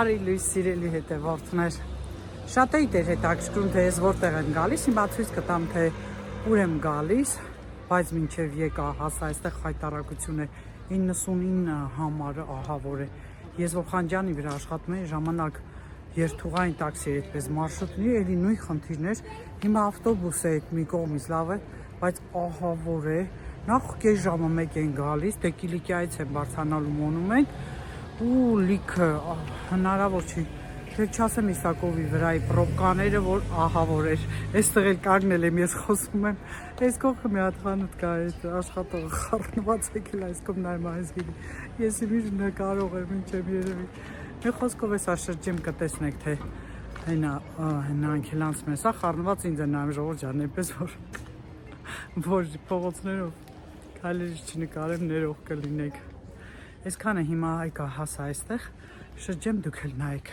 Բարի լույս սիրելի հետևորդներ։ Շատ էի դեր հետաքրքրում, թե ես որտեղ եմ գալիս, հիմա ցույց կտամ, թե ուր եմ գալիս, բայց մինչև եկա հասա այստեղ խայտարակություն է 99 համարը, ահա որ է։ Ես Ոխանջյանի վրա աշխատում եմ, ժամանակ երթուղային տաքսի էր, այդպես մարշրուտի, էլի նույն խնդիրներ։ Հիմա ավտոբուս է այդ մի կողմից լավ է, բայց ահա որ է։ Նախ կես ժամը մեկ են գալիս, դե Կիլիկիայից են բարձրանալու մոնումենտ ու լիքը հնարավոր չի։ Դե չասեմ Իսակովի վրայի պրոբկաները, որ ահա որ էր։ Այստեղ էլ կանգնել եմ, ես խոսում եմ։ Այս կողքը մի հատ խանութ կա, այդ աշխատողը խառնված եկել այս կողմ նայում այս գինի։ Ես իմիջ կարող եմ ինչեմ երևի։ Մի խոսքով էսա շրջեմ կտեսնեք, թե հենա անկելանց մեզ, սա խառնված ինձ է նայում ժողովուրդ ջան, այնպես որ փողոցներով քայլերից չնկարեմ, ներող կլինեք։ Այսքանը հիմա այկա հասա այստեղ, շրջեմ դուք էլ նայեք։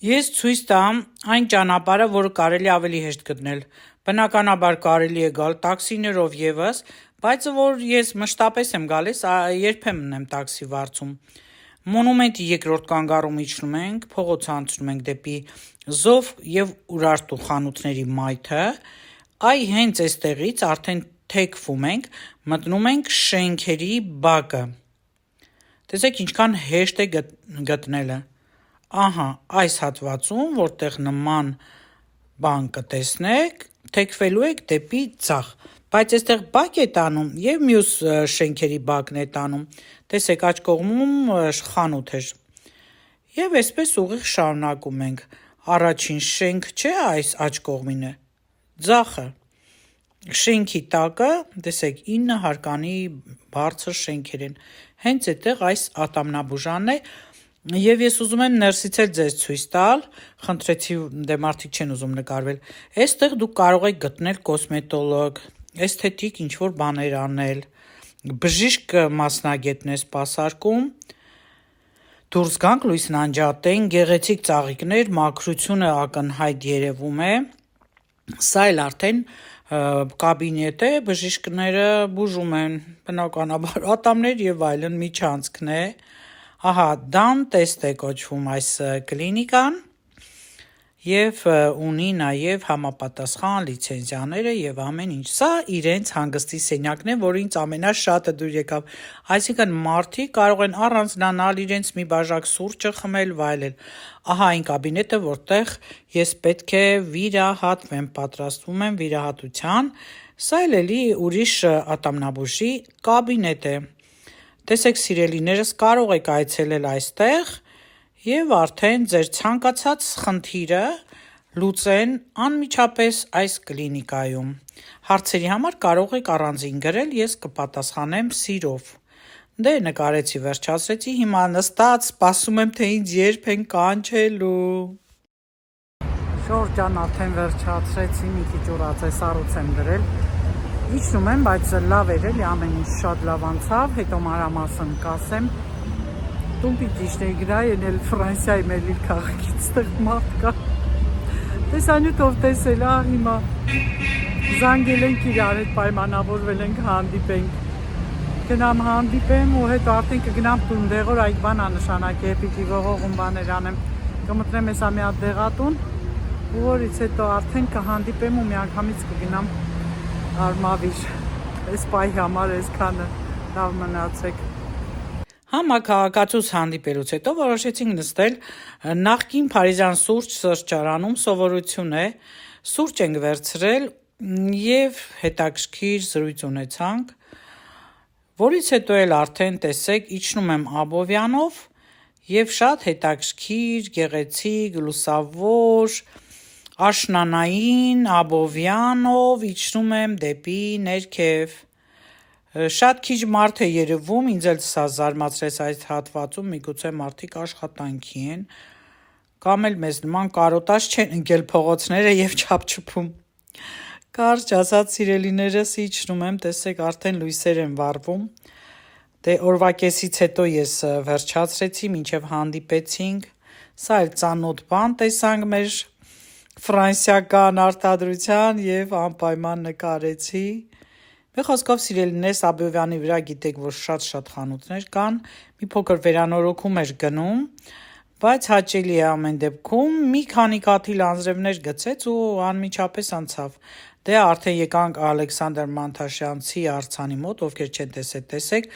Ես ցույց տամ այն ճանապարհը, որը կարելի ավելի հեշտ գտնել։ Բնականաբար կարելի է գալ տաքսիներով եւս, բայց որ ես մշտապես եմ գալիս, երբեմն եմ տաքսի վարձում։ Մոնումենտի երկրորդ կանգառում իջնում ենք, փողոց անցնում ենք դեպի Զով եւ Ուրարտու խանութների մայթը, այ հենց այստեղից արդեն թեքվում ենք, մտնում ենք շենքերի բակը։ Տեսեք ինչքան հեշտ է գտնելը։ Ահա, այս հատվածում, որտեղ նման բան կտեսնեք, թեքվելու եք դեպի ձախ, բայց այստեղ բակ է տանում եւ մյուս շենքերի բակն է տանում։ Տեսեք, աջ կողմում խանութ է։ Եվ այսպես ուղիղ շարունակում ենք։ Առաջին շենք չէ այս աջ կողմինը։ Ձախը։ Շենքի տակը, տեսեք, 9 հարկանի բարձր շենքեր են։ Հենց այդտեղ այս ատամնաբուժանն է, եւ ես ուզում եմ ներսից էլ ձեզ ցույց տալ, խնդրեցի, դե մարդիկ չեն ուզում նկարվել։ Այստեղ դուք կարող եք գտնել կոսմետոլոգ, էսթետիկ ինչ-որ բաներ անել, բժիշկ մասնագետն է սպասարկում, դուրս գանք, լույսն անջատեն, գեղեցիկ ծաղիկներ, մաքրությունը ակնհայտ երևում է։ Սա էլ արդեն կաբինետ է, բժիշկները բուժում են, բնականաբար ատամներ եւ այլն միջանցքն է։ Ահա Դանտեստ է կոչվում այս կլինիկան եւ ունի նաեւ համապատասխան լիցենզիաները եւ ամեն ինչ։ Սա իրենց հանգստի սենյակն է, որ ինձ ամենաշատը դուր եկավ։ Այսինքն մարդիկ կարող են առանձնանալ, իրենց մի բաժակ սուրճը խմել, վայելել։ Ահա այն կաբինետը, որտեղ ես պետք է վիրահատվեմ, պատրաստվում եմ վիրահատության։ Սա էլի ուրիշ ատամնաբուժի կաբինետ է։ Տեսեք սիրելիներս, կարող եք այցելել այստեղ եւ արդեն ձեր ցանկացած խնդիրը լուծեն անմիջապես այս կլինիկայում։ Հարցերի համար կարող եք առանձին գրել, ես կպատասխանեմ սիրով։ Դե նկարեցի, վերջացրեցի, հիմա նստած սպասում եմ, թե ինձ երբ են կանչելու։ Շորջան արդեն վերջացրեցի, մի քիչ ուրած է, սառույց եմ գրել։ Իջնում եմ, բայց լավ էր էլի, ամեն ինչ շատ լավ անցավ, հետո մանրամասն կասեմ։ Տումպի ճիշտ է գրայել էլ Ֆրանսիայի մեր լիվ քաղաքից տեղ մարդ կա։ Տեսանյութով տեսել, հիմա զանգել ենք իրար հետ, պայմանավորվել ենք հանդիպենք։ Գնամ հանդիպեմ ու հետո արդեն կգնամ տուն դեղոր այդ բան անշանակի է, պիտի ողողում բաներ անեմ, կմտնեմ հեսա մի հատ դեղատուն, ու որից հետո արդեն կհանդիպեմ ու միանգամից կգնամ արմավիր, այս պայի համար այսքանը, լավ մնացեք։ Համաքաղաքացուց հանդիպելուց հետո որոշեցինք նստել նախկին Փարիզյան սուրճ սրճարանում, սովորություն է, սուրճ ենք վերցրել եւ հետաքրքիր զրույց ունեցանք, որից հետո էլ արդեն տեսեք իջնում եմ Աբովյանով եւ շատ հետաքրքիր, գեղեցիկ, լուսավոր, աշնանային Աբովյանով իջնում եմ դեպի ներքև։ Շատ քիչ մարդ է երևում, ինձ էլ սա զարմացրեց այդ հատվածում, միգուցե մարդիկ աշխատանքի են, կամ էլ մեզ նման կարոտած չեն ընկել փողոցները եւ չափչփում։ Կարճ ասած սիրելիներս իջնում եմ, տեսեք արդեն լույսեր են վառվում։ Դե օրվա կեսից հետո ես վերջացրեցի, մինչև հանդիպեցինք։ Սա էլ ծանոթ բան տեսանք մեր ֆրանսիական արտադրության եւ անպայման նկարեցի։ Մի խոսքով սիրելիներս Աբովյանի վրա գիտեք, որ շատ խանութներ կան, մի փոքր վերանորոգում էր գնում, բայց հաճելի է ամեն դեպքում, մի քանի կաթիլ անձրևներ գցեց ու անմիջապես անցավ։ Դե արդեն եկանք Ալեքսանդր Մանթաշյանցի արձանի մոտ, ովքեր չեն տեսեք,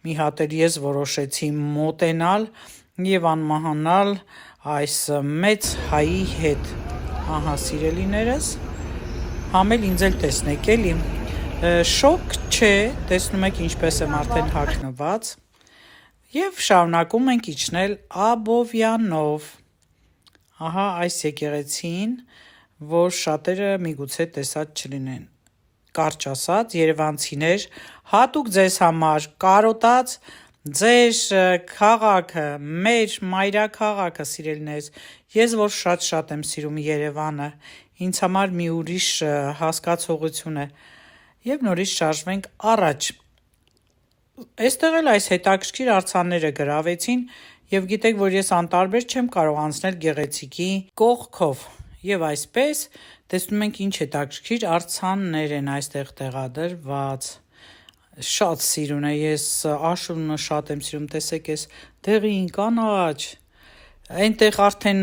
մի հատ էլ ես որոշեցի մոտենալ եւ անմահանալ այս մեծ հայի հետ։ Ահա սիրելիներս, համել ինձ էլ տեսնեք էլի։ Շոկ չէ, տեսնում եք ինչպես եմ արդեն հագնված։ Եվ շարունակում ենք իջնել Աբովյանով։ Ահա այս եկեղեցին, որ շատերը միգուցե տեսած չլինեն։ Կարճ ասած, երևանցիներ, հատուկ ձեզ համար կարոտած ձեր քաղաքը, մեր մայրաքաղաքը, սիրելիներս, ես որ շատ եմ սիրում Երևանը, ինձ համար մի ուրիշ հասկացողություն է։ Եվ նորից շարժվենք առաջ։ Այստեղ էլ այս հետաքրքիր արձանները գրավեցին եւ գիտեք, որ ես անտարբեր չեմ կարող անցնել գեղեցիկի կողքով։ Եւ այսպես տեսնում ենք ինչ հետաքրքիր արձաններ են այստեղ տեղադրված։ Շատ սիրուն է, ես աշունը շատ եմ սիրում, տեսեք այս դեղին կանաչ, այնտեղ արդեն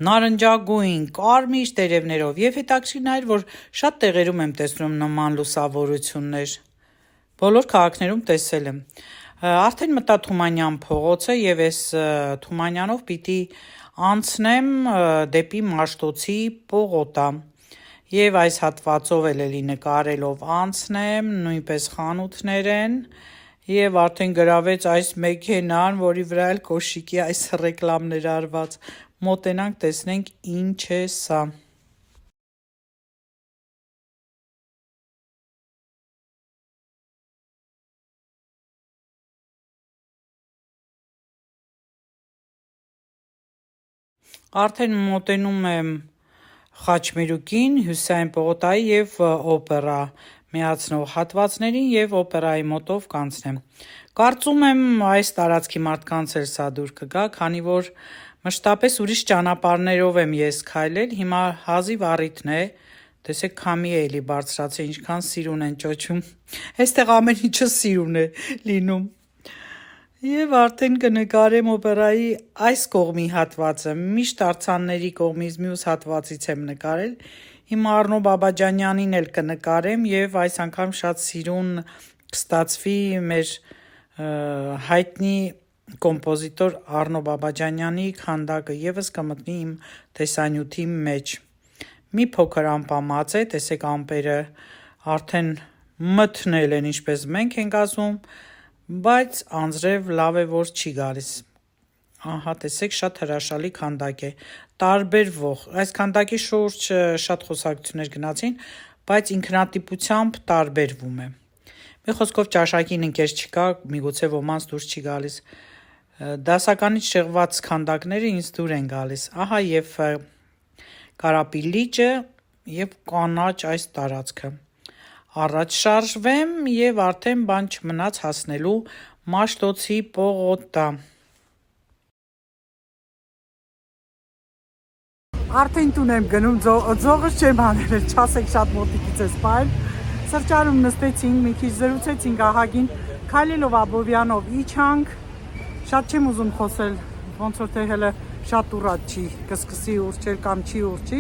նարնջագույն, կարմիր տերևներով եւ հետաքրքիրն է, որ շատ տեղերում եմ տեսնում նման լուսավորություններ։ Բոլոր քաղաքներում տեսել եմ։ Արդեն մտա Թումանյան փողոցը եւ այս Թումանյանով պիտի անցնեմ դեպի Մաշտոցի պողոտա։ Եվ այս հատվածով էլի նկարելով անցնեմ, նույնպես խանութներ են եւ արդեն գրավեց այս մեքենան, որի վրա էլ կոշիկի այս ռեկլամներ արված։ Մոտենանք տեսնենք ինչ է սա։ Արդեն մոտենում եմ Խաչմերուկին, Հյուսիսային պողոտայի եւ օպերա միացնող հատվածներին եւ օպերայի մոտով կանցնեմ։ Կարծում եմ այս տարածքի մարդկանց էլ սա դուր կգա, քանի որ մշտապես ուրիշ ճանապարհներով եմ ես քայլել, հիմա հազիվ առիթն է, տեսեք քամի է էլի բարձրացել, ինչքան սիրուն են ճոճում։ Այստեղ ամեն ինչը սիրուն է լինում։ Եվ արդեն կնկարեմ օպերայի այս կողմի հատվածը, միշտ արձանների կողմից մյուս հատվածից եմ նկարել, հիմա Առնո Բաբաջանյանին էլ կնկարեմ եւ այս անգամ շատ սիրուն կստացվի մեր հայտնի կոմպոզիտոր Առնո Բաբաջանյանի քանդակը եւս կմտնի իմ տեսանյութի մեջ։ Մի փոքր ամպամած է, տեսեք ամպերը արդեն մթնել են, ինչպես մենք ենք ասում, բայց անձրև լավ է որ չի գալիս։ Ահա տեսեք շատ հրաշալի քանդակ է, տարբերվող։ Այս քանդակի շուրջ շատ խոսակցություններ գնացին, բայց ինքնատիպությամբ տարբերվում է։ Մի խոսքով ճաշակին ընկեր չկա, միգուցե ոմանց դուրս չի գալիս։ Դասականից շեղված քանդակները ինձ դուր են գալիս։ Ահա եւ Կարապի լիճը եւ կանաչ այս տարածքը։ Առաջ շարժվեմ եւ արդեն բան չմնաց հասնելու Մաշտոցի պողոտա։ Արդեն տուն եմ գնում, ձողը չեմ հանել, չասեք շատ մոտիկից է սպայել։ Սրճարանում նստեցինք, մի քիչ զրուցեցինք ահագին, քայլելով Աբովյանով իջանք։ Շատ չեմ ուզում խոսել, ոնց որ թե հələ շատ ուռած չի, կսկսի ուռչել կամ չի ուռչի։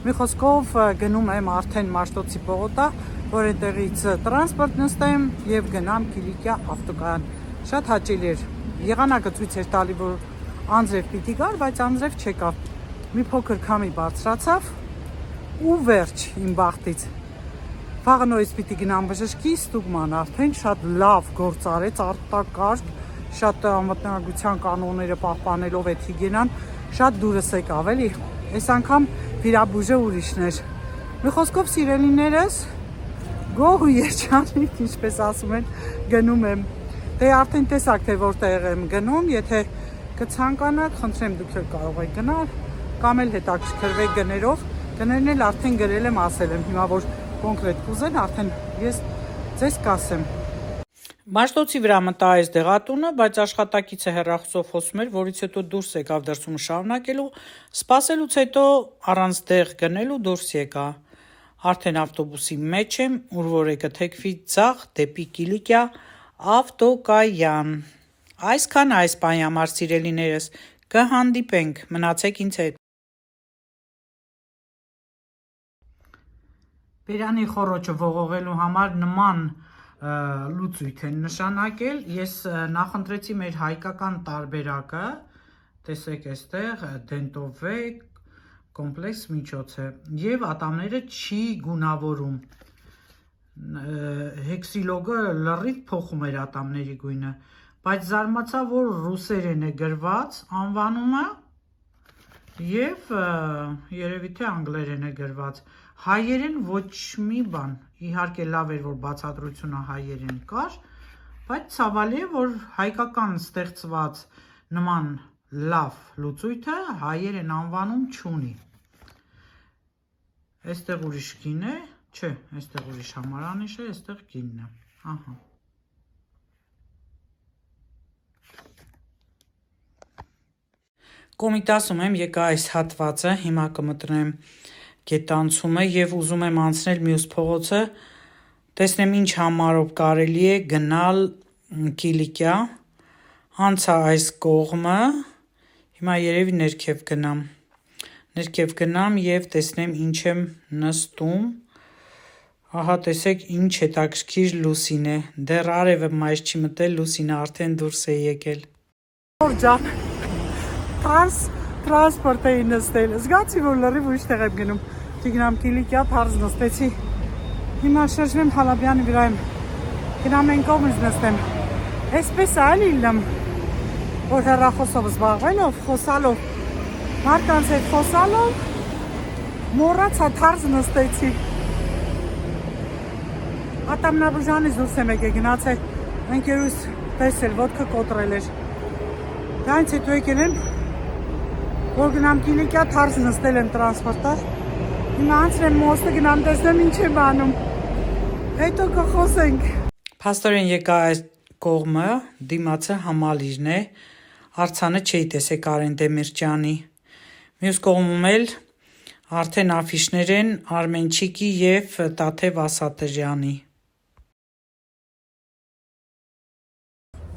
Մի խոսքով գնում եմ արդեն Մաշտոցի պողոտա, որ այդտեղից տրանսպորտ նստեմ եւ գնամ Կիլիկիա ավտոկայան։ Շատ հաճելի էր։ Եղանակը ցույց էր տալի, որ անձրև պիտի գար, բայց անձրև չեկավ։ Մի փոքր քամի բարձրացավ ու վերջ իմ բախտից։ Վաղը նորից պիտի գնամ բժշկի, ստուգման արդեն շատ լավ գործ արեց, արտակարգ, շատ անվտանգության կանոնները պահպանելով այդ հիգիենան, շատ դուրս եկավ էլի։ Այս անգամ վիրաբույժը ուրիշն էր։ Մի խոսքով սիրելիներս, գող ու երջանիկ, ինչպես ասում են, գնում եմ։ Դե արդեն տեսակ թե որտեղ եմ գնում, եթե կցանկանաք, խնդրեմ դուք էլ կարող եք գնալ, կամ էլ հետաքրքրվեք գներով, գներն էլ արդեն գրել եմ, ասել եմ, հիմա որ կոնկրետ կուզեն, արդեն ես ձեզ կասեմ։ Մաշտոցի վրա մտա այս դեղատունը, բայց աշխատակիցը հեռախոսով խոսում էր, որից հետո դուրս եկավ դրսում շարունակելու, սպասելուց հետո առանց դեղ գնելու դուրս եկա։ Արդեն ավտոբուսի մեջ եմ, ուր որ է կթեքվի ձախ դեպի Կիլիկիա ավտոկայան։ Այսքան այս բանի համար սիրելիներս, Կհանդիպենք, մնացեք ինձ հետ։ Բերանի խոռոչը ողողելու համար նման լուծույթ են նշանակել, ես նախընտրեցի մեր հայկական տարբերակը, տեսեք այստեղ դենտովե կոմպլեքս միջոց է եւ ատամները չի գունավորում, հեքսիլոգը լրիվ փոխում էր ատամների գույնը, բայց զարմացա, որ ռուսերեն է գրված անվանումը եւ երևի թե անգլերեն է գրված, հայերեն ոչ մի բան, իհարկե լավ էր, որ բացատրությունը հայերեն կար, բայց ցավալի է, որ հայկական ստեղծված նման լավ լուծույթը հայերեն անվանում չունի։ Այստեղ ուրիշ գին է, չէ, այստեղ ուրիշ համարանիշ է, այստեղ գինն է, ահա։ Կոմիտասում եմ եկա այս հատվածը, հիմա կմտնեմ գետանցումը եւ ուզում եմ անցնել մյուս փողոցը, տեսնեմ ինչ համարով կարելի է գնալ Կիլիկիա, անցա այս կողմը, հիմա երևի ներքև գնամ եւ տեսնեմ ինչ եմ նստում, ահա տեսեք ինչ հետաքրքիր Լուսին է, դեռ արևը մայր չի մտել, Լուսինը արդեն դուրս է եկել։ Ջան Տրանսպորտ էի նստել, զգացի, որ լրիվ ուրիշ տեղ եմ գնում, գնամ Կիլիկիա, թարս նստեցի, հիմա շրջվեմ Հալաբյանի վրա եմ, գնամ են կողմից նստեմ, այսպես այլ իլնեմ, որ հեռախոսով զբաղվելով, խոսալով, մարդկանց հետ խոսալով, մոռացա թարս նստեցի, ատամնաբուժանից դուրս եմ եկել, գնացել, ընկերուս տեսել, ոտքը կոտրել էր, դրանից հետո եկել եմ, որ գնամ Կիլիկիա, թարս նստել եմ տրանսպորտը, հիմա անցնեմ մոստը, գնամ տեսնեմ ինչ եմ անում, հետո կխոսենք։ Փաստորեն եկա այս կողմը, դիմացը համալիրն է, արձանը չէի տեսեք Արեն Դեմիրճյանի, մյուս կողմում էլ արդեն աֆիշներ են Արմենչիկի և Տաթև Ասատրյանի։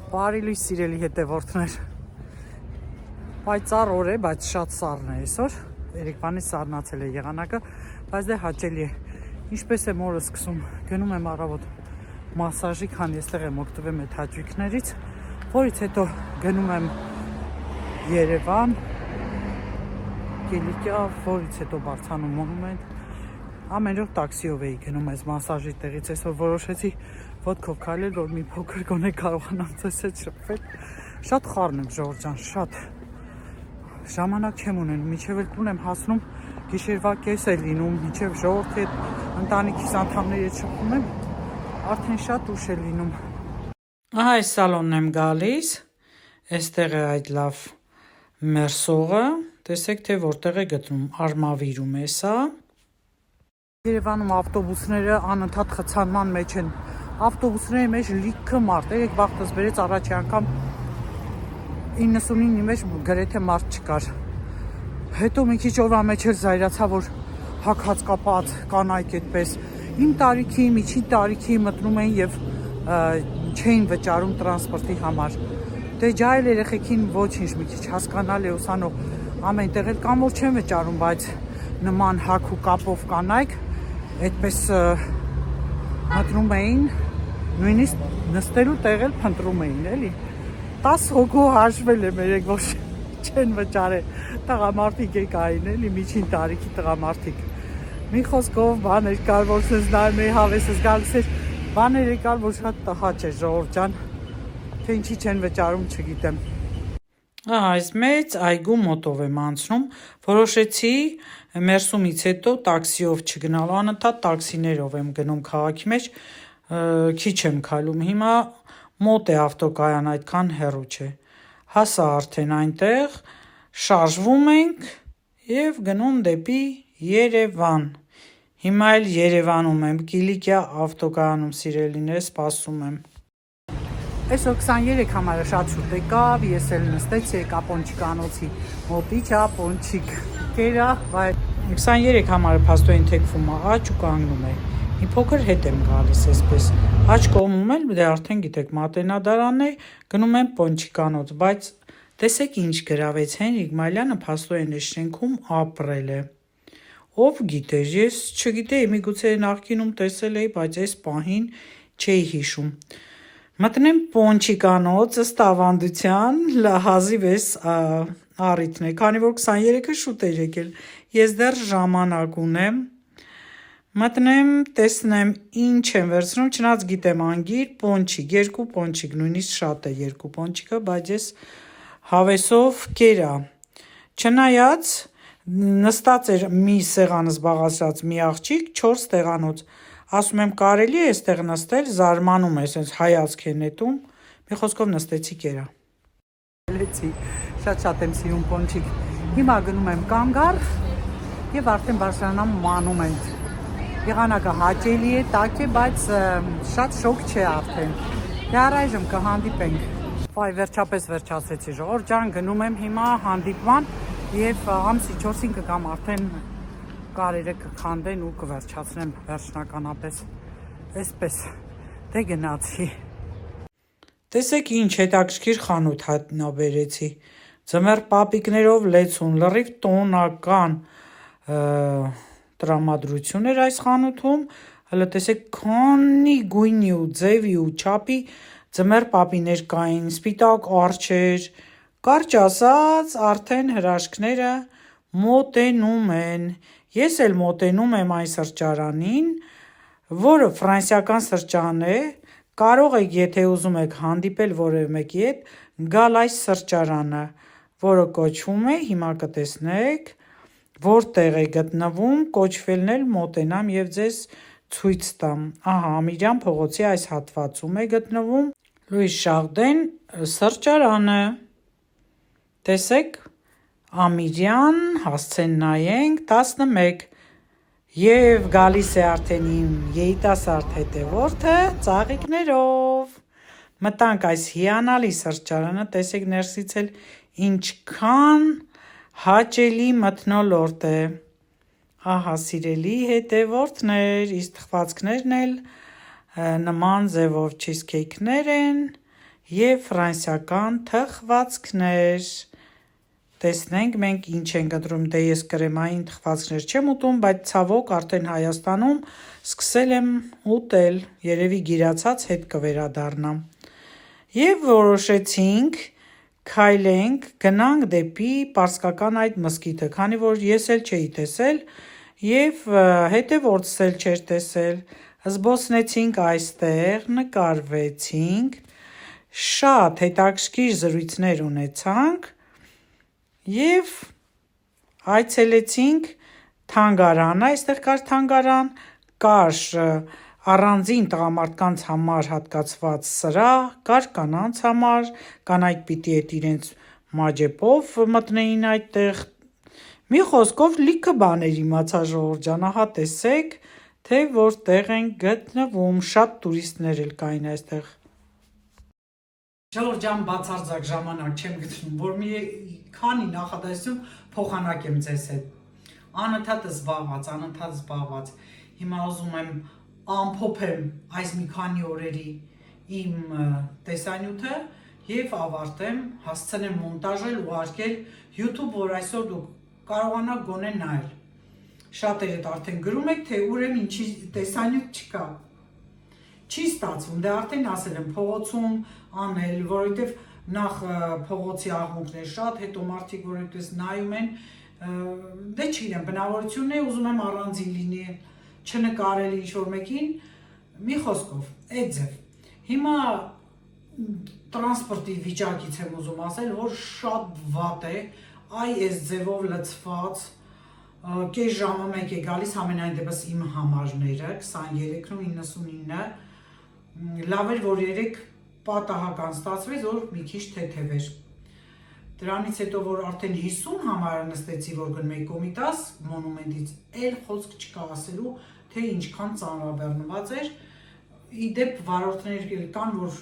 Բարի լույս սիրելի հետևորդներ, պայծառ օր է, բայց շատ սառն է այսօր, երեկվանից սառնացել է եղանակը, բայց դե հաճելի է, ինչպես եմ օրը սկսում, գնում եմ առավոտ մասաժի, քանի այստեղ եմ օգտվում այդ հաճույքներից, որից հետո գնում եմ Երևան, Կիլիկիա, որից հետո բարձանում Մոնումենտ, ամեն օր տաքսիով էի գնում այս մասաժի տեղից, այսօր որոշեցի ոտքով քայլել, որ մի փոքր գոնե կարողանամ ձեզ հետ շփվել, շատ խառն եմ Ժողովուրդ ջան, շատ ժամանակ չեմ ունենում, մինչև էլ տուն եմ հասնում, գիշերվա կես է լինում, մինչև ժողովրդի հետ ընտանիքիս անդամների հետ շփվում եմ, արդեն շատ ուշ է լինում։ Ահա այս սալոնն եմ գալիս, այստեղ է այդ լավ մերսողը, տեսեք թե որտեղ է գտնում, Արմավիրում է սա։ Երևանում ավտոբուսները անընդհատ խցանման մեջ են, ավտոբուսների մեջ լիքը մարդ, երեք վաղտս բերեց առաջի անգամ 99-ի մեջ գրեթե մարդ չկար, հետո մի քիչ օրվա մեջ էլ զայրացա, որ հագած կապած կանայք այդպես, իմ տարիքի, միջին տարիքի մտնում են և չէին վճարում տրանսպորտի համար, դե ջահել երեխեքին ոչինչ մի քիչ հասկանալ է ուսանող, ամեն տեղ էլ կամ որ չեն վճարում, բայց նման հագ ու կապով կանայք այդպես մտնում էին, նույնիսկ նստելու տեղ էլ փնտրում էին, էլի 10 հոգու հաշվել եմ երեք, որ չեն վճարել, տղամարդիկ է կային, էլի միջին տարիքի տղամարդիկ, մի խոսքով բաներ կար, որ սենց նայում էի հավեսս գալիս էր, բաներ եկար, որ շատ տհաճ էր Ժողովուրդ ջան, թե ինչի չեն վճարում, չգիտեմ։ Ահա այս մեծ այգու մոտով եմ անցնում, որոշեցի մերսումից հետո տաքսիով չգնալ, անընդհատ տաքսիներով եմ գնում քաղաքի մեջ, քիչ եմ քայլում, հիմա մոտ է ավտոկայան, այդքան հեռու չէ, հասա արդեն այնտեղ, շարժվում ենք և գնում դեպի Երևան, հիմա էլ Երևանում եմ, Կիլիկիա ավտոկայանում սիրելիներ, սպասում եմ։ Այսօր 23 համարը շատ շուտ եկավ, ես էլ նստեցի, եկա Պոնչիկանոցի մոտիչա, Պոնչիկ կերա, 23 համարը փաստորեն թեքվում է աջ ու կանգնում է, մի փոքր հետ եմ գալիս այսպես, աջ կողմում էլ դե արդեն գիտեք մատենադարանն է, գնում եմ Պոնչիկանոց, բայց Տեսեք ինչ գրավեց Հենրիկ Մայլյանը փաստորեն այս շենքում ապրել է։ Ով գիտեր, ես չգիտեի, միգուցե նախկինում տեսել էի, բայց այս պահին չէի հիշում։ Մտնեմ Պոնչիկանոց ըստ ավանդության հազիվ էս առիթն է, քանի որ 23-ը շուտ է եկել, ես դեռ ժամանակ ունեմ։ Մտնեմ, տեսնեմ ինչ եմ վերցնում, չնայած գիտեմ անգիր, պոնչիկ, 2 պոնչիկ, նույնիսկ շատ է 2 պոնչիկը, բայց ես հավեսով կերա։ Չնայած նստած էր մի սեղան զբաղացած մի աղջիկ 4 տեղանոց։ Ասում եմ կարելի է այստեղ նստել, զարմանում է, այսպես հայացք է նետում, մի խոսքով նստեցի կերա։ Շատ եմ սիրում պոնչիկ։ Հիմա գնում եմ կանգար եւ արդեն բարձրանամ մանումենտ։ Եղանակը հաճելի է, տաք է, բայց շատ շոկ չէ արդեն։ Դե առայժմ կհանդիպենք։ Վայ, վերջապես վերջացրեցի ժողովուրդ ջան, գնում եմ հիմա հանդիպման եւ ամսի 4-ին կգամ արդեն կարերը կքանդեն ու կվերջացնեմ վերջնականապես։ Այսպես, դե գնացի։ Տեսեք ինչ հետաքրքիր խանութ հայտնաբերեցի։ Ձմեռ պապիկներով լեցուն, լրիվ տոնական տրամադրություն էր այս խանութում, հələ տեսեք քանի գույնի ու ձևի ու չափի ձմեռ պապիներ կային, սպիտակ արջեր, կարճ ասած, արդեն հրաշքները մոտենում են։ Ես էլ մոտենում եմ այս սրճարանին, որը ֆրանսիական սրճարան է, կարող եք, եթե ուզում եք հանդիպել որևէ մեկի հետ, գալ այս սրճարանը, որը կոչվում է, հիմա կտեսնեք, որտեղ է գտնվում, կոչվելն էլ մոտենամ եւ ձեզ ցույց տամ։ Ահա, Ամիրյան փողոցի այս հատվածում է գտնվում Լուիս Շաղդեն սրճարանը։ Տեսեք, Ամիրյան, հասցեն նայենք 11 եւ գալիս է արդեն իմ երիտասարդ հետևորդը ծաղիկներով։ Մտանք այս հիանալի սրճարանը, տեսեք ներսից էլ ինչքան հաճելի մթնոլորտ է։ Ահա սիրելի հետևորդներ, իսկ թխվածքներն էլ նման ձևով չիզքեյքներ են եւ ֆրանսիական թխվածքներ։ Տեսնենք մենք ինչ ենք ընտրում, դե ես կրեմային թխվածքներ չեմ ուտում, բայց ցավոք արդեն Հայաստանում սկսել եմ ուտել, երևի գիրացած հետ կվերադառնամ։ Եվ որոշեցինք քայլենք, գնանք դեպի պարսկական այդ մզկիթը, քանի որ ես էլ չէի տեսել եւ հետևորդս էլ չէր տեսել։ Զբոսնեցինք այստեղ, նկարվեցինք, շատ հետաքրքիր զրույցներ ունեցանք եւ այցելեցինք թանգարանը, այստեղ կար թանգարան, կար առանձին տղամարդկանց համար հատկացված սրահ, կար կանանց համար, կանայք պիտի այդ իրենց մաջեպով մտնեին այդտեղ։ Մի խոսքով լիքը բաներ իմացա ժողովուրդ ջան, ահա տեսեք, թե որտեղ են գտնվում, շատ տուրիստներ էլ կային այստեղ։ Ժողովուրդ ջան, բացարձակ ժամանակ չեմ գտնում, որ մի քանի նախադասություն փոխանակեմ ձեզ հետ։ Անընդհատ զբաղված։ Հիմա ուզում եմ ամփոփեմ այս մի քանի օրերի իմ տեսանյութը եւ ավարտեմ, հասցնեմ մոնտաժել ու ուղարկել YouTube, որ այսօր դուք կարողանաք գոնե նայել։ Շատերդ արդեն գրում եք, թե ուրեմն ինչի տեսանյութ չկա։ Չի ստացվում, դե արդեն ասել եմ փողոցում անել, որովհետև նախ փողոցի աղմուկներ շատ, հետո մարդիկ որ այդպես նայում են, դե չգիտեմ, բնավորությունն է, ուզում եմ առանձին լինի, չնկարել ինչ-որ մեկին, մի խոսքով, այդ ձև։ Հիմա տրանսպորտի վիճակից եմ ուզում ասել, որ շատ վատ է, այ այս ձևով լցված, կես ժամը մեկ է գալիս ամենայն դեպս իմ համարները, 23-ն ու 99, լավ էր, որ երեք պատահական ստացվեց, որ մի քիչ թեթև էր։ Դրանից հետո, որ արդեն 50 համարը նստեցի, որ գնում էի Կոմիտաս մոնումենտից, էլ խոսք չկա ասելու, թե ինչքան ծանրաբեռնված էր։ Իդեպ վարորդներ կան, որ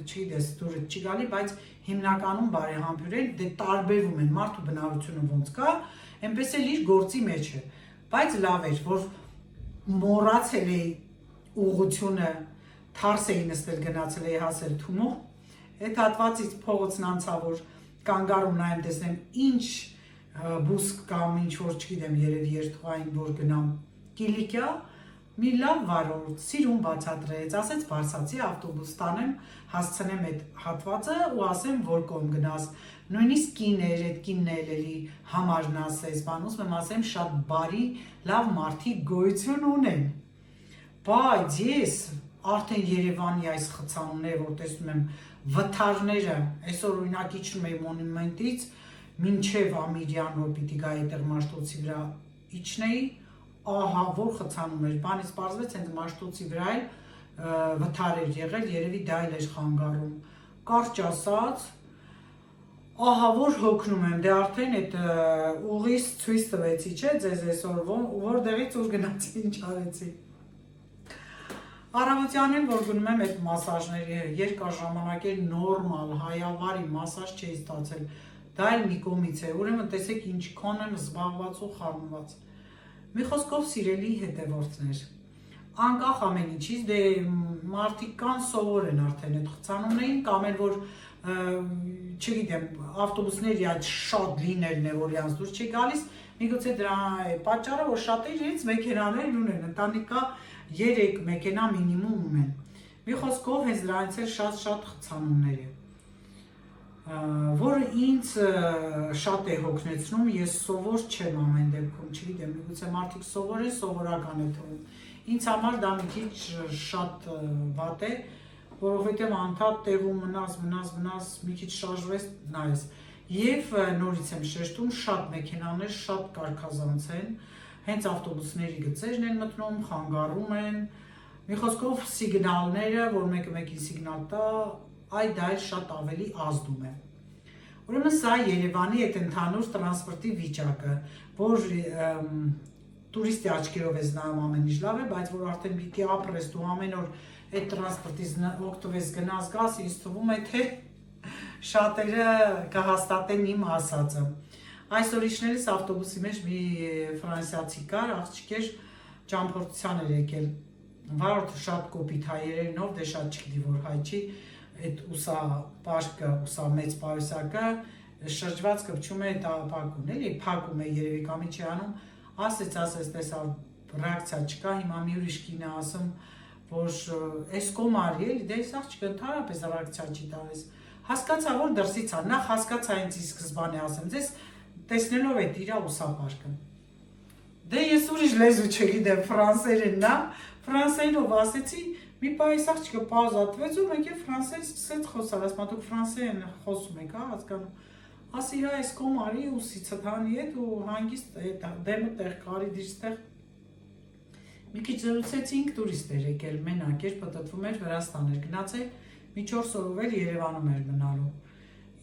չգիտես, դուրս չի գալի, բայց հիմնականում բարեհամբույր են, դե տարբերվում են, մարդու բնավորությունը ոնց կա, այնպես էլ իր գործի մեջ է։ Բայց լավ էր, որ մոռացել էի ուղղությունը, թարս էի նստել, գնացել էի հասել Թումո, այդ հատվածից փողոցն անցա, որ կանգարում նայեմ տեսնեմ ինչ բուսկ կամ ինչ որ չգիտեմ երևի երթուղային որ գնամ Կիլիկիա մի լավ վարորդ սիրուն բացատրեց, ասեց բարձացի ավտոբուս տանեմ, հասցնեմ այդ հատվածը ու ասեմ որ կողմ գնաս, նույնիսկ կիներ, այդ կինն էլի համարն ասես, բան ուզում եմ ասեմ շատ բարի, լավ մարդիկ գոյություն ունեն, բայց ես արդեն Երևանի այս խցանումները, որ տեսնում եմ վթարները, այսօր օրինակ իջնում էի մոնումենտից, մինչև Ամիրյան, որ պիտի գայի այդտեղ Մաշտոցի վրա իջնեի, ահա որ խցանում էր, բանից պարզվեց հենց Մաշտոցի վրա էլ վթար էր եղել, երևի դա էլ էր խանգարում, կարճ ասած, ահա որ հոգնում եմ, դե արդեն այդ ուղիս ցույց տվեցի, չէ, ձեզ այսօր, որտեղից ուր գնացի, ինչ արեցի։ Առավոտյանին, որ գնում եմ այդ մասաժների երկար ժամանակ էր նորմալ, հայավարի մասաժ չէի ստացել, դա էլ մի կողմից է, ուրեմն տեսեք ինչքան եմ զբաղված ու խառնված։ Մի խոսքով սիրելի հետևորդներ, անկախ ամեն ինչից, դե մարդիկ կան սովոր են արդեն այդ խցանումներին, կամ էլ որ չգիտեմ, ավտոբուսների այդ շատ լինելն է, որ իրանց դուր չի գալիս, միգուցե դրա պատճառը, որ շատերը իրենց մեքենաներ ունեն, ընտանիքա 3 մեքենա մինիմում ունեն։ Մի խոսքով հենց դրանից էլ շատ խցանումներ է, որը ինձ շատ է հոգնեցնում, ես սովոր չեմ ամեն դեպքում, չգիտեմ, միգուցե մարդիկ սովոր են, սովորական է թվում։ Ինձ համար դա մի քիչ շատ վատ է, որովհետև անդադ տեղում մնաս, մի քիչ շարժվես, նայես։ Եվ նորից եմ շեշտում, շատ մեքենաներ, շատ կարգազանց են, հենց ավտոբուսների գծերն են մտնում, խանգարում են, մի խոսքով սիգնալները, որ մեկը մեկին սիգնալ տա, այդ դա էլ շատ ավելի ազդում է։ Ուրեմն սա Երևանի այդ ընդհանուր տրանսպորտի վիճակը, որ տուրիստի աչքերով ես նայում ամեն ինչ լավ է, բայց որ արդեն պիտի ապրես դու ամեն օր այդ տրանսպորտից օգտվես գնաս գաս, ինձ թվում է թե շատերը կհաստատեն իմ ասածը։ Այսօր իջնելիս ավտոբուսի մեջ մի ֆրանսիացի կար, աղջիկ էր ճամփորդության էր եկել, վարորդը շատ կոպիտ հայերենով, դե շատ չգիտի որ հայ չի, այդ ուսապարկը, ուսամեծ պայուսակը շրջված կպչում է տապակուն, էլի փակում է երևի կամ ինչ է անում, ասեց տեսավ ռեակցիա չկա, հիմա մի ուրիշ կին է ասում, որ այս կոմարի էլի, դե այս աղջիկը ընդհանրապես ռեակցիա չի տալիս, հասկացա որ դրսից է, նախ հասկացա ինձ ի սկզբանե ասեմ, ձեզ տեսնելով այդ իրա ուսապարկը, դե ես ուրիշ լեզու չգիտեմ, ֆրանսերենն է, ֆրանսերենով ասեցի, մի պահ աղջիկը պաուզա տվեց ու մեկ է ֆրանսերեն սկսեց խոսալ, ասма դուք ֆրանսերեն խոսում եք, հա, հասկանում, ասի հա այս կոմարի ուսիցը թանի հետ ու հանգիստ դեմը տեղ կարի դիրստեղ մի քիչ զրուցեցինք, տուրիստ էր եկել, մենակ էր, պտտվում էր, Վրաստան էր գնացել, մի 4 օրով էր Երևանում էր մնալու։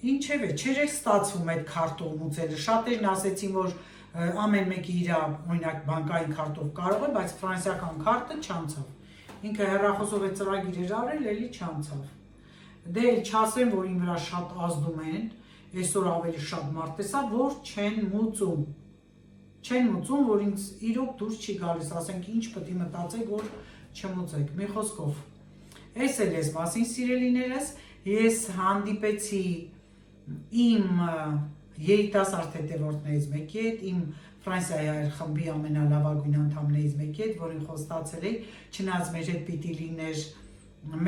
Ինչևէ, չէր ստացվում այդ քարտով մուծելը, շատերն ասեցին, որ ամեն մեկը իր օրինակ բանկային քարտով կարող է, բայց ֆրանսիական քարտը չանցավ։ Ինքը հեռախոսով է ծրագիր էր արել, էլի չանցավ։ Դե էլ չասեմ, որ իմ վրա շատ ազդում են, այսօր ավելի շատ մարդ տեսա, որ չեն մուծում, որ ինձ իրոք դուրս չի գալիս, ասենք ինչ պետք է մտածեք, որ չմուծեք, մի խոսքով։ Այս էլ ես մասին սիրելիներս, ես հանդիպեցի իմ երիտասարդ հետևորդներից մեկի հետ, իմ Ֆրանսիայի այլ խմբի ամենալավագույն անդամներից մեկի հետ, որին խոստացել էի, չնայած մեր հետ պիտի լիներ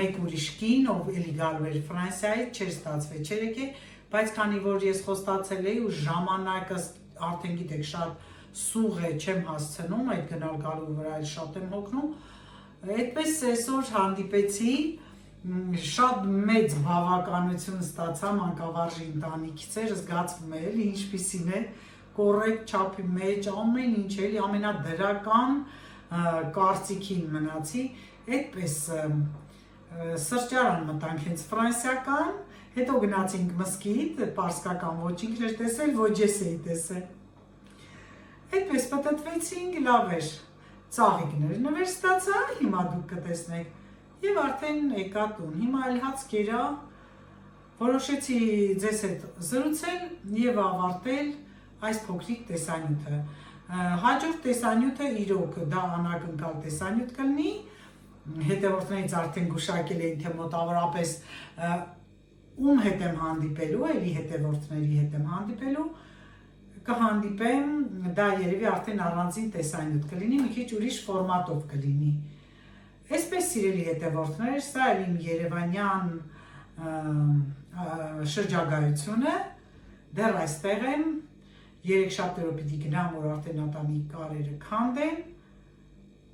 մեկ ուրիշ կին, ով էլի գալու էր Ֆրանսիայից, չէր ստացվել, չէր եկել, բայց քանի որ ես խոստացել էի ու ժամանակը արդեն գիտեք շատ սուղ է, չեմ հասցնում, այդ գնալ գալու վրա էլ շատ եմ հոգնում, այդպես այսօր հանդիպեցի, շատ մեծ բավականություն ստացա մանկավարժի ընտանիքից էր, զգացվում է էլի ինչպիսին է, կոռեկտ չափի մեջ, ամեն ինչ էլի ամենադրական կարծիքին մնացի, այդպես սրճարան մտանք հենց ֆրանսիական, հետո գնացինք մզկիթ, պարսկական ոչ ինքն էր տեսել, ոչ ես էի տեսել։ Այդպես պտտվեցինք, լավ էր, ծաղիկներ նվեր ստացա, հիմա դուք կտեսնեք, և արդեն եկա տուն, հիմա էլ հաց կերա, որոշեցի ձեզ հետ զրուցել և ավարտել այս փոքրիկ տեսանյութը։ Հաջորդ տեսանյութը իրոք դա անակնկալ տեսանյութ կլինի, հետևորդներից արդեն գուշակել էին, թե մոտավորապես ում հետ եմ հանդիպելու, էլի հետևորդների հետ եմ հանդիպելու, կհանդիպեմ, դա երևի արդեն առանձին տեսանյութ կլինի, մի քիչ ուրիշ ֆորմատով կլինի։ Այսպես սիրելի հետևորդներ, սա էլ իմ երևանյան շրջագայությունը, դեռ այստեղ եմ, 3 շաբթերով պիտի գնամ, որ արդեն ատամի կարերը քանդեն,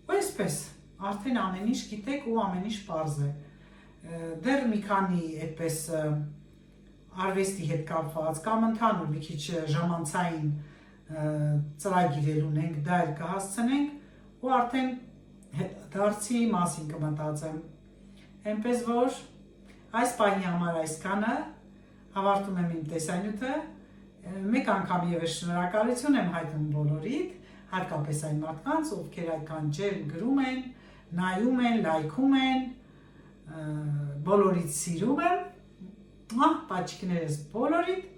ու այսպես, արդեն ամեն ինչ գիտեք ու ամեն ինչ պարզ է։ Դեռ մի քանի այդպես արվեստի հետ կապված կամ ընդհանուր մի քիչ ժամանցային ծրագիրեր ունենք, դա էլ կհասցնենք ու արդեն դարձի մասին կմտածեմ։ Այնպես որ այս պահի համար այսքանը ավարտում եմ իմ տեսանյութը, մեկ անգամ ևս շնորհակալություն եմ հայտնում բոլորիդ, հատկապես այն մարդկանց, ովքեր այդքան ջերմ գրում են, նայում են, լայքում են, բոլորիդ սիրում եմ, պաչիկներս բոլորիդ,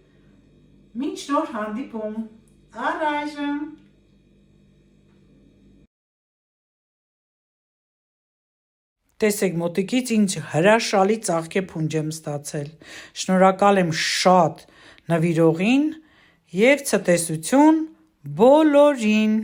մինչ նոր հանդիպում, առայժմ։ Տեսեք մոտիկից ինձ հրաշալի ծաղկե փունջ եմ ստացել, շնորհակալ եմ շատ նվիրողին և ցտեսություն բոլորին։